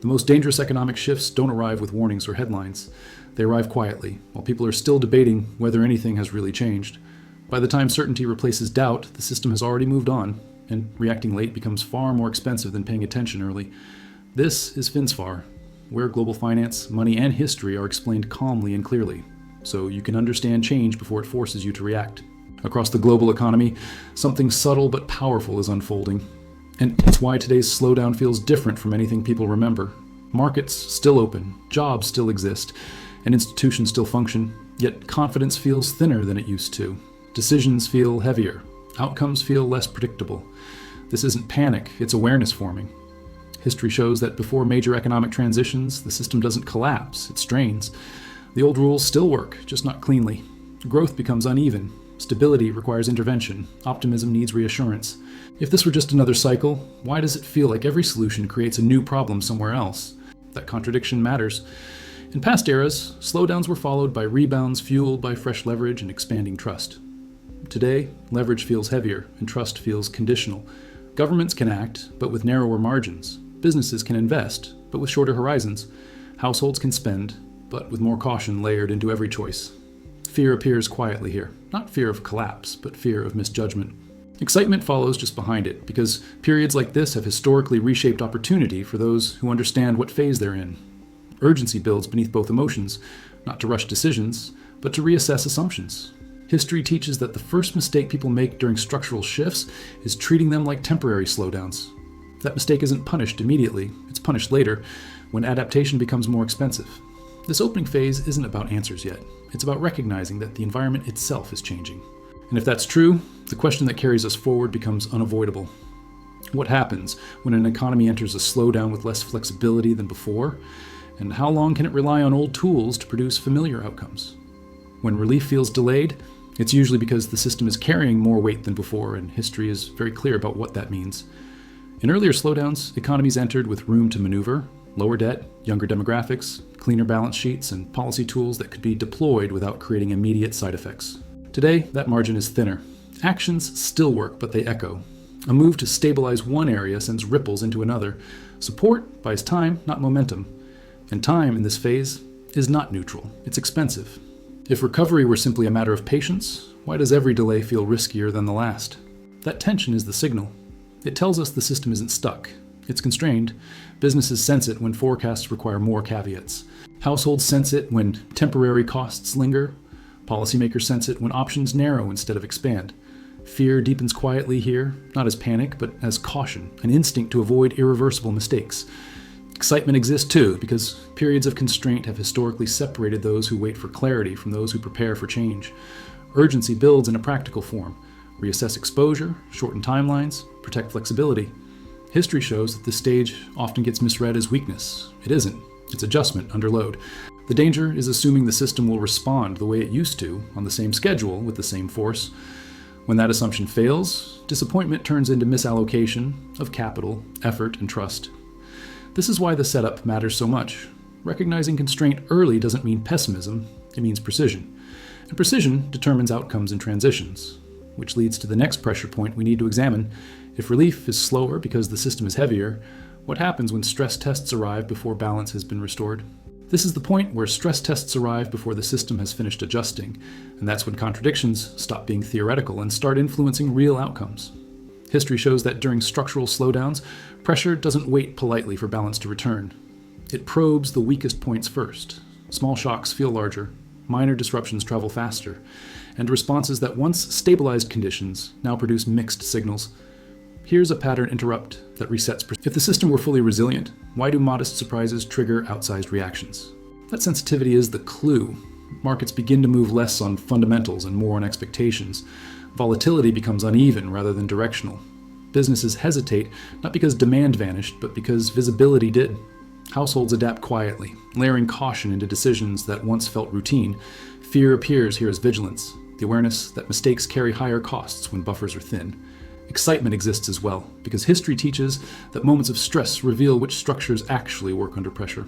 The most dangerous economic shifts don't arrive with warnings or headlines. They arrive quietly, while people are still debating whether anything has really changed. By the time certainty replaces doubt, the system has already moved on, and reacting late becomes far more expensive than paying attention early. This is FINSFAR, where global finance, money, and history are explained calmly and clearly, so you can understand change before it forces you to react. Across the global economy, something subtle but powerful is unfolding. And it's why today's slowdown feels different from anything people remember. Markets still open, jobs still exist, and institutions still function, yet confidence feels thinner than it used to. Decisions feel heavier. Outcomes feel less predictable. This isn't panic, it's awareness forming. History shows that before major economic transitions, the system doesn't collapse, it strains. The old rules still work, just not cleanly. Growth becomes uneven. Stability requires intervention. Optimism needs reassurance. If this were just another cycle, why does it feel like every solution creates a new problem somewhere else? That contradiction matters. In past eras, slowdowns were followed by rebounds fueled by fresh leverage and expanding trust. Today, leverage feels heavier and trust feels conditional. Governments can act, but with narrower margins. Businesses can invest, but with shorter horizons. Households can spend, but with more caution layered into every choice. Fear appears quietly here. Not fear of collapse, but fear of misjudgment. Excitement follows just behind it, because periods like this have historically reshaped opportunity for those who understand what phase they're in. Urgency builds beneath both emotions, not to rush decisions, but to reassess assumptions. History teaches that the first mistake people make during structural shifts is treating them like temporary slowdowns. That mistake isn't punished immediately, it's punished later, when adaptation becomes more expensive. This opening phase isn't about answers yet. It's about recognizing that the environment itself is changing. And if that's true, the question that carries us forward becomes unavoidable. What happens when an economy enters a slowdown with less flexibility than before? And how long can it rely on old tools to produce familiar outcomes? When relief feels delayed, it's usually because the system is carrying more weight than before, and history is very clear about what that means. In earlier slowdowns, economies entered with room to maneuver, lower debt, younger demographics, cleaner balance sheets, and policy tools that could be deployed without creating immediate side effects. Today, that margin is thinner. Actions still work, but they echo. A move to stabilize one area sends ripples into another. Support buys time, not momentum. And time in this phase is not neutral. It's expensive. If recovery were simply a matter of patience, why does every delay feel riskier than the last? That tension is the signal. It tells us the system isn't stuck. It's constrained. Businesses sense it when forecasts require more caveats. Households sense it when temporary costs linger. Policymakers sense it when options narrow instead of expand. Fear deepens quietly here, not as panic, but as caution, an instinct to avoid irreversible mistakes. Excitement exists too, because periods of constraint have historically separated those who wait for clarity from those who prepare for change. Urgency builds in a practical form. Reassess exposure, shorten timelines, protect flexibility. History shows that this stage often gets misread as weakness. It isn't. It's adjustment under load. The danger is assuming the system will respond the way it used to, on the same schedule, with the same force. When that assumption fails, disappointment turns into misallocation of capital, effort, and trust. This is why the setup matters so much. Recognizing constraint early doesn't mean pessimism, it means precision. And precision determines outcomes and transitions, which leads to the next pressure point we need to examine. If relief is slower because the system is heavier, what happens when stress tests arrive before balance has been restored? This is the point where stress tests arrive before the system has finished adjusting, and that's when contradictions stop being theoretical and start influencing real outcomes. History shows that during structural slowdowns, pressure doesn't wait politely for balance to return. It probes the weakest points first. Small shocks feel larger, minor disruptions travel faster, and responses that once stabilized conditions now produce mixed signals. Here's a pattern interrupt that resets. If the system were fully resilient, why do modest surprises trigger outsized reactions? That sensitivity is the clue. Markets begin to move less on fundamentals and more on expectations. Volatility becomes uneven rather than directional. Businesses hesitate, not because demand vanished, but because visibility did. Households adapt quietly, layering caution into decisions that once felt routine. Fear appears here as vigilance, the awareness that mistakes carry higher costs when buffers are thin. Excitement exists as well, because history teaches that moments of stress reveal which structures actually work under pressure.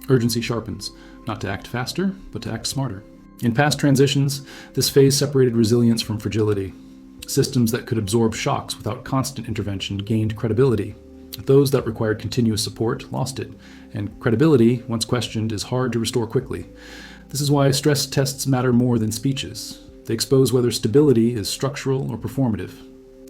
Urgency sharpens, not to act faster, but to act smarter. In past transitions, this phase separated resilience from fragility. Systems that could absorb shocks without constant intervention gained credibility. Those that required continuous support lost it, and credibility, once questioned, is hard to restore quickly. This is why stress tests matter more than speeches. They expose whether stability is structural or performative.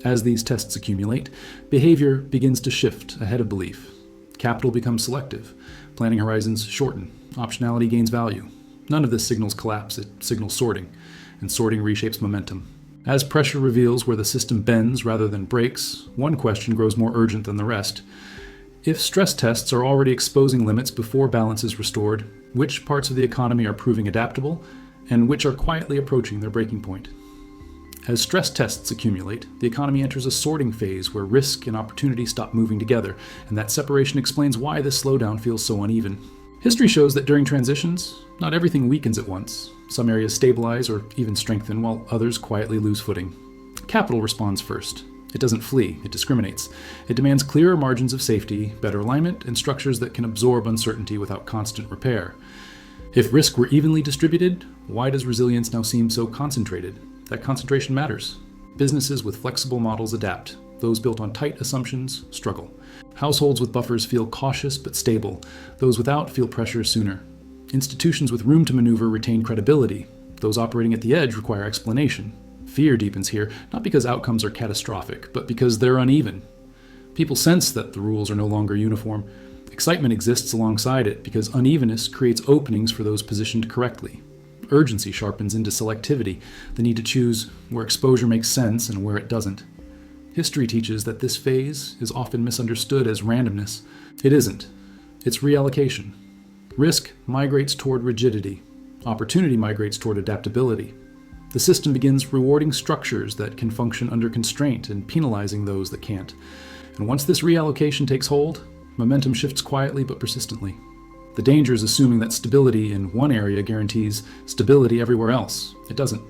As these tests accumulate, behavior begins to shift ahead of belief. Capital becomes selective. Planning horizons shorten. Optionality gains value. None of this signals collapse, it signals sorting, and sorting reshapes momentum. As pressure reveals where the system bends rather than breaks, one question grows more urgent than the rest. If stress tests are already exposing limits before balance is restored, which parts of the economy are proving adaptable, and which are quietly approaching their breaking point? As stress tests accumulate, the economy enters a sorting phase where risk and opportunity stop moving together, and that separation explains why this slowdown feels so uneven. History shows that during transitions, not everything weakens at once. Some areas stabilize or even strengthen, while others quietly lose footing. Capital responds first. It doesn't flee, it discriminates. It demands clearer margins of safety, better alignment, and structures that can absorb uncertainty without constant repair. If risk were evenly distributed, why does resilience now seem so concentrated? That concentration matters. Businesses with flexible models adapt. Those built on tight assumptions struggle. Households with buffers feel cautious but stable. Those without feel pressure sooner. Institutions with room to maneuver retain credibility. Those operating at the edge require explanation. Fear deepens here, not because outcomes are catastrophic, but because they're uneven. People sense that the rules are no longer uniform. Excitement exists alongside it because unevenness creates openings for those positioned correctly. Urgency sharpens into selectivity, the need to choose where exposure makes sense and where it doesn't. History teaches that this phase is often misunderstood as randomness. It isn't. It's reallocation. Risk migrates toward rigidity. Opportunity migrates toward adaptability. The system begins rewarding structures that can function under constraint and penalizing those that can't. And once this reallocation takes hold, momentum shifts quietly but persistently. The danger is assuming that stability in one area guarantees stability everywhere else. It doesn't.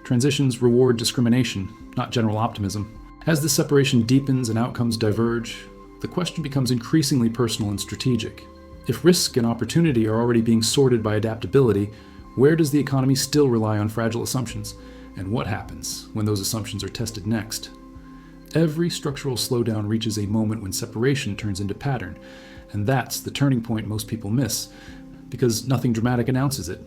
Transitions reward discrimination, not general optimism. As this separation deepens and outcomes diverge, the question becomes increasingly personal and strategic. If risk and opportunity are already being sorted by adaptability, where does the economy still rely on fragile assumptions? And what happens when those assumptions are tested next? Every structural slowdown reaches a moment when separation turns into pattern, and that's the turning point most people miss, because nothing dramatic announces it.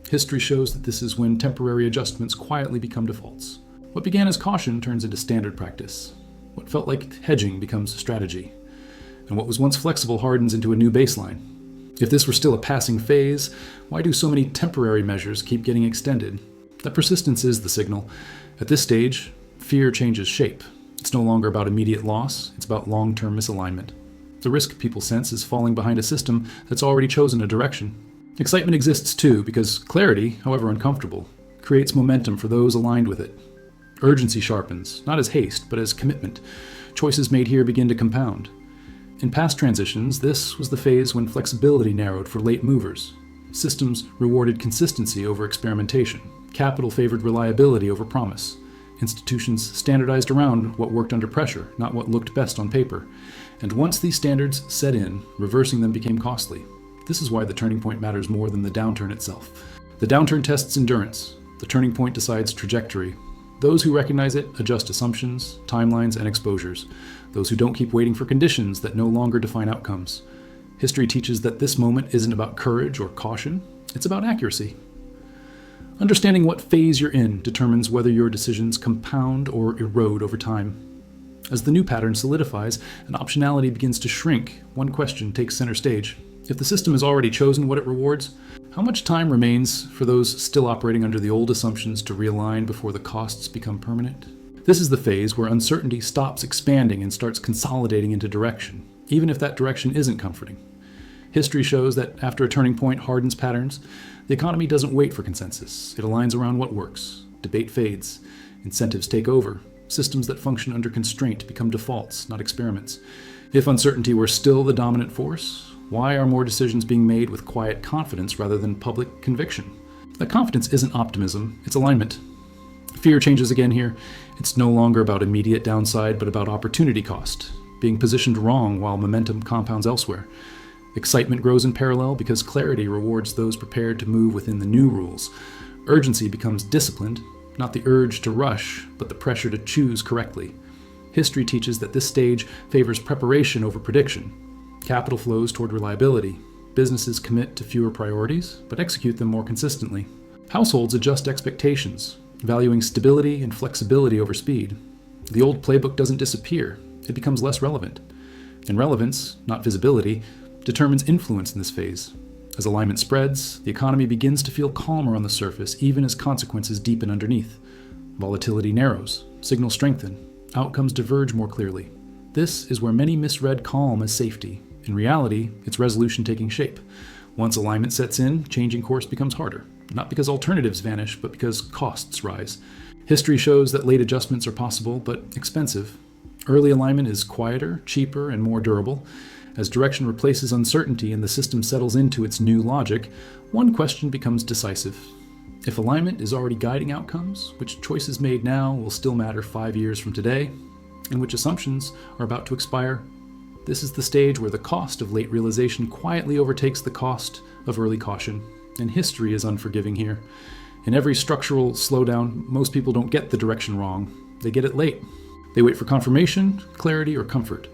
History shows that this is when temporary adjustments quietly become defaults. What began as caution turns into standard practice. What felt like hedging becomes strategy. And what was once flexible hardens into a new baseline. If this were still a passing phase, why do so many temporary measures keep getting extended? That persistence is the signal. At this stage, fear changes shape. It's no longer about immediate loss, it's about long-term misalignment. The risk people sense is falling behind a system that's already chosen a direction. Excitement exists too, because clarity, however uncomfortable, creates momentum for those aligned with it. Urgency sharpens, not as haste, but as commitment. Choices made here begin to compound. In past transitions, this was the phase when flexibility narrowed for late movers. Systems rewarded consistency over experimentation. Capital favored reliability over promise. Institutions standardized around what worked under pressure, not what looked best on paper. And once these standards set in, reversing them became costly. This is why the turning point matters more than the downturn itself. The downturn tests endurance. The turning point decides trajectory. Those who recognize it adjust assumptions, timelines, and exposures. Those who don't keep waiting for conditions that no longer define outcomes. History teaches that this moment isn't about courage or caution, it's about accuracy. Understanding what phase you're in determines whether your decisions compound or erode over time. As the new pattern solidifies and optionality begins to shrink, one question takes center stage. If the system has already chosen what it rewards, how much time remains for those still operating under the old assumptions to realign before the costs become permanent? This is the phase where uncertainty stops expanding and starts consolidating into direction, even if that direction isn't comforting. History shows that after a turning point hardens patterns, the economy doesn't wait for consensus. It aligns around what works. Debate fades. Incentives take over. Systems that function under constraint become defaults, not experiments. If uncertainty were still the dominant force, why are more decisions being made with quiet confidence rather than public conviction? That confidence isn't optimism, it's alignment. Fear changes again here. It's no longer about immediate downside, but about opportunity cost, being positioned wrong while momentum compounds elsewhere. Excitement grows in parallel because clarity rewards those prepared to move within the new rules. Urgency becomes disciplined, not the urge to rush, but the pressure to choose correctly. History teaches that this stage favors preparation over prediction. Capital flows toward reliability. Businesses commit to fewer priorities, but execute them more consistently. Households adjust expectations, valuing stability and flexibility over speed. The old playbook doesn't disappear, it becomes less relevant. And relevance, not visibility, determines influence in this phase. As alignment spreads, the economy begins to feel calmer on the surface, even as consequences deepen underneath. Volatility narrows, signals strengthen, outcomes diverge more clearly. This is where many misread calm as safety. In reality, it's resolution taking shape. Once alignment sets in, changing course becomes harder. Not because alternatives vanish, but because costs rise. History shows that late adjustments are possible, but expensive. Early alignment is quieter, cheaper, and more durable. As direction replaces uncertainty and the system settles into its new logic, one question becomes decisive. If alignment is already guiding outcomes, which choices made now will still matter 5 years from today, and which assumptions are about to expire? This is the stage where the cost of late realization quietly overtakes the cost of early caution, and history is unforgiving here. In every structural slowdown, most people don't get the direction wrong. They get it late. They wait for confirmation, clarity, or comfort,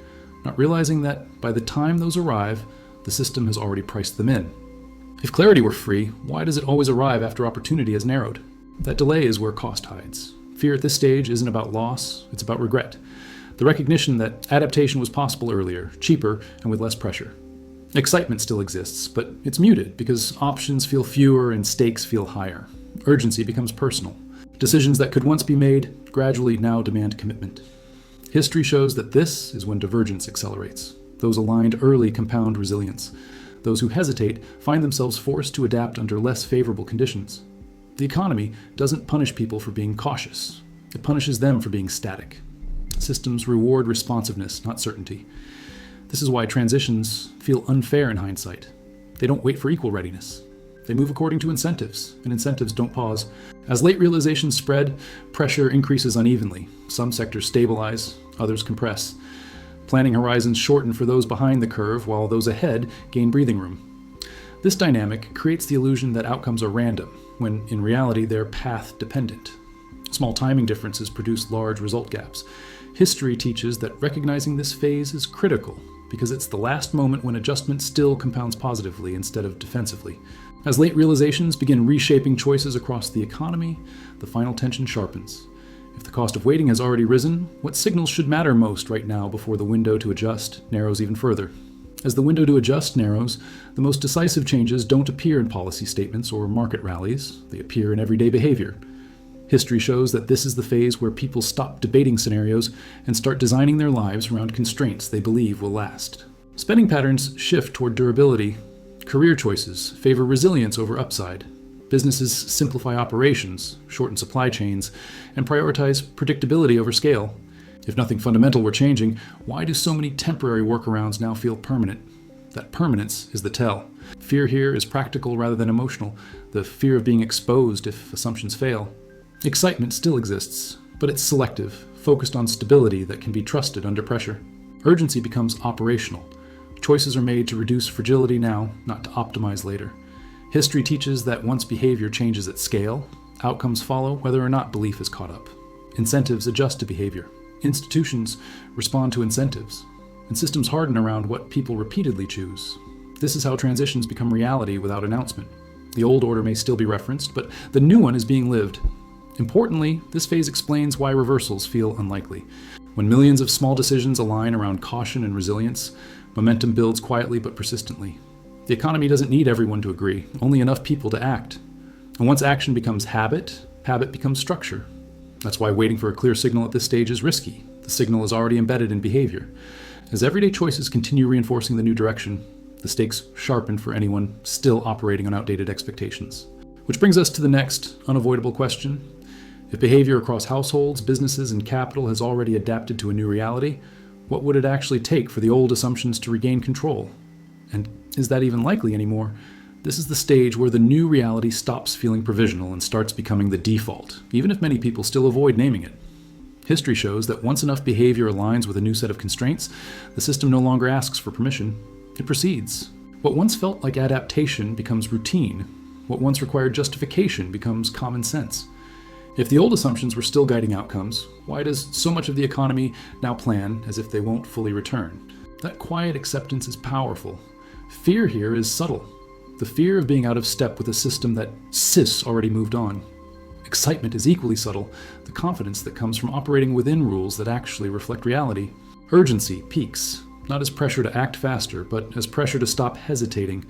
not realizing that by the time those arrive, the system has already priced them in. If clarity were free, why does it always arrive after opportunity has narrowed? That delay is where cost hides. Fear at this stage isn't about loss, it's about regret. The recognition that adaptation was possible earlier, cheaper, and with less pressure. Excitement still exists, but it's muted because options feel fewer and stakes feel higher. Urgency becomes personal. Decisions that could once be made gradually now demand commitment. History shows that this is when divergence accelerates. Those aligned early compound resilience. Those who hesitate find themselves forced to adapt under less favorable conditions. The economy doesn't punish people for being cautious. It punishes them for being static. Systems reward responsiveness, not certainty. This is why transitions feel unfair in hindsight. They don't wait for equal readiness. They move according to incentives, and incentives don't pause. As late realizations spread, pressure increases unevenly. Some sectors stabilize, others compress. Planning horizons shorten for those behind the curve, while those ahead gain breathing room. This dynamic creates the illusion that outcomes are random, when in reality they're path-dependent. Small timing differences produce large result gaps. History teaches that recognizing this phase is critical, because it's the last moment when adjustment still compounds positively instead of defensively. As late realizations begin reshaping choices across the economy, the final tension sharpens. If the cost of waiting has already risen, what signals should matter most right now before the window to adjust narrows even further? As the window to adjust narrows, the most decisive changes don't appear in policy statements or market rallies, they appear in everyday behavior. History shows that this is the phase where people stop debating scenarios and start designing their lives around constraints they believe will last. Spending patterns shift toward durability. Career choices favor resilience over upside. Businesses simplify operations, shorten supply chains, and prioritize predictability over scale. If nothing fundamental were changing, why do so many temporary workarounds now feel permanent? That permanence is the tell. Fear here is practical rather than emotional, the fear of being exposed if assumptions fail. Excitement still exists, but it's selective, focused on stability that can be trusted under pressure. Urgency becomes operational. Choices are made to reduce fragility now, not to optimize later. History teaches that once behavior changes at scale, outcomes follow whether or not belief is caught up. Incentives adjust to behavior. Institutions respond to incentives. And systems harden around what people repeatedly choose. This is how transitions become reality without announcement. The old order may still be referenced, but the new one is being lived. Importantly, this phase explains why reversals feel unlikely. When millions of small decisions align around caution and resilience, momentum builds quietly but persistently. The economy doesn't need everyone to agree, only enough people to act. And once action becomes habit, habit becomes structure. That's why waiting for a clear signal at this stage is risky. The signal is already embedded in behavior. As everyday choices continue reinforcing the new direction, the stakes sharpen for anyone still operating on outdated expectations. Which brings us to the next unavoidable question. If behavior across households, businesses, and capital has already adapted to a new reality, what would it actually take for the old assumptions to regain control? And is that even likely anymore? This is the stage where the new reality stops feeling provisional and starts becoming the default, even if many people still avoid naming it. History shows that once enough behavior aligns with a new set of constraints, the system no longer asks for permission. It proceeds. What once felt like adaptation becomes routine. What once required justification becomes common sense. If the old assumptions were still guiding outcomes, why does so much of the economy now plan as if they won't fully return? That quiet acceptance is powerful. Fear here is subtle. The fear of being out of step with a system that already moved on. Excitement is equally subtle, the confidence that comes from operating within rules that actually reflect reality. Urgency peaks, not as pressure to act faster, but as pressure to stop hesitating.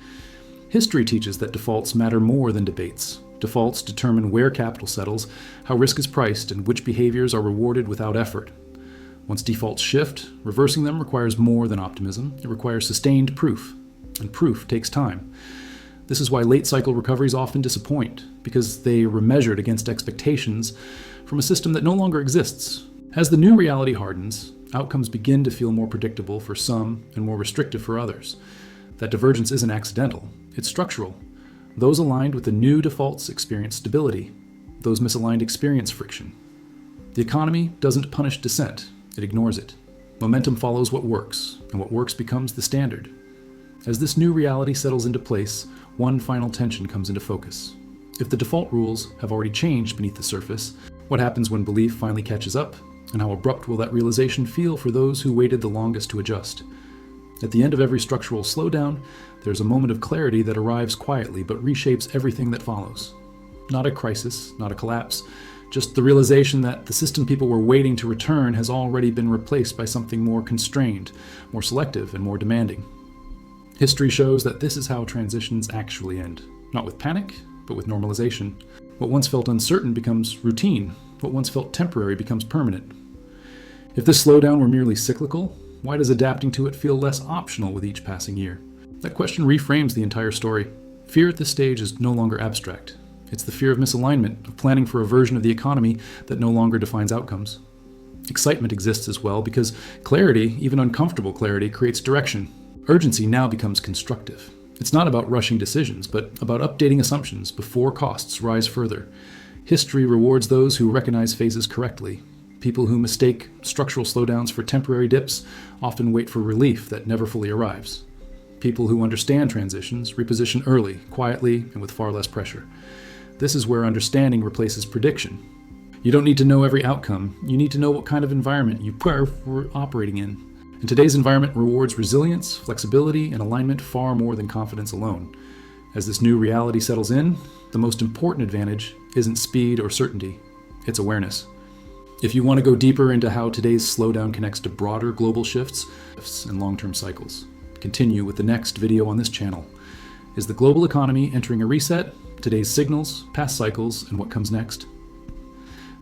History teaches that defaults matter more than debates. Defaults determine where capital settles, how risk is priced, and which behaviors are rewarded without effort. Once defaults shift, reversing them requires more than optimism. It requires sustained proof, and proof takes time. This is why late cycle recoveries often disappoint, because they were measured against expectations from a system that no longer exists. As the new reality hardens, outcomes begin to feel more predictable for some and more restrictive for others. That divergence isn't accidental, it's structural. Those aligned with the new defaults experience stability. Those misaligned experience friction. The economy doesn't punish dissent, it ignores it. Momentum follows what works, and what works becomes the standard. As this new reality settles into place, one final tension comes into focus. If the default rules have already changed beneath the surface, what happens when belief finally catches up? And how abrupt will that realization feel for those who waited the longest to adjust? At the end of every structural slowdown, there's a moment of clarity that arrives quietly but reshapes everything that follows. Not a crisis, not a collapse, just the realization that the system people were waiting to return has already been replaced by something more constrained, more selective, and more demanding. History shows that this is how transitions actually end. Not with panic, but with normalization. What once felt uncertain becomes routine. What once felt temporary becomes permanent. If this slowdown were merely cyclical, why does adapting to it feel less optional with each passing year? That question reframes the entire story. Fear at this stage is no longer abstract. It's the fear of misalignment, of planning for a version of the economy that no longer defines outcomes. Excitement exists as well because clarity, even uncomfortable clarity, creates direction. Urgency now becomes constructive. It's not about rushing decisions, but about updating assumptions before costs rise further. History rewards those who recognize phases correctly. People who mistake structural slowdowns for temporary dips often wait for relief that never fully arrives. People who understand transitions reposition early, quietly, and with far less pressure. This is where understanding replaces prediction. You don't need to know every outcome. You need to know what kind of environment you are operating in. And today's environment rewards resilience, flexibility, and alignment far more than confidence alone. As this new reality settles in, the most important advantage isn't speed or certainty, it's awareness. If you want to go deeper into how today's slowdown connects to broader global shifts and long-term cycles, continue with the next video on this channel. Is the global economy entering a reset? Today's signals, past cycles, and what comes next?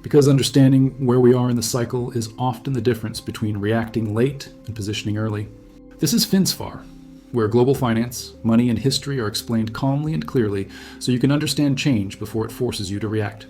Because understanding where we are in the cycle is often the difference between reacting late and positioning early. This is FINSFAR, where global finance, money, and history are explained calmly and clearly so you can understand change before it forces you to react.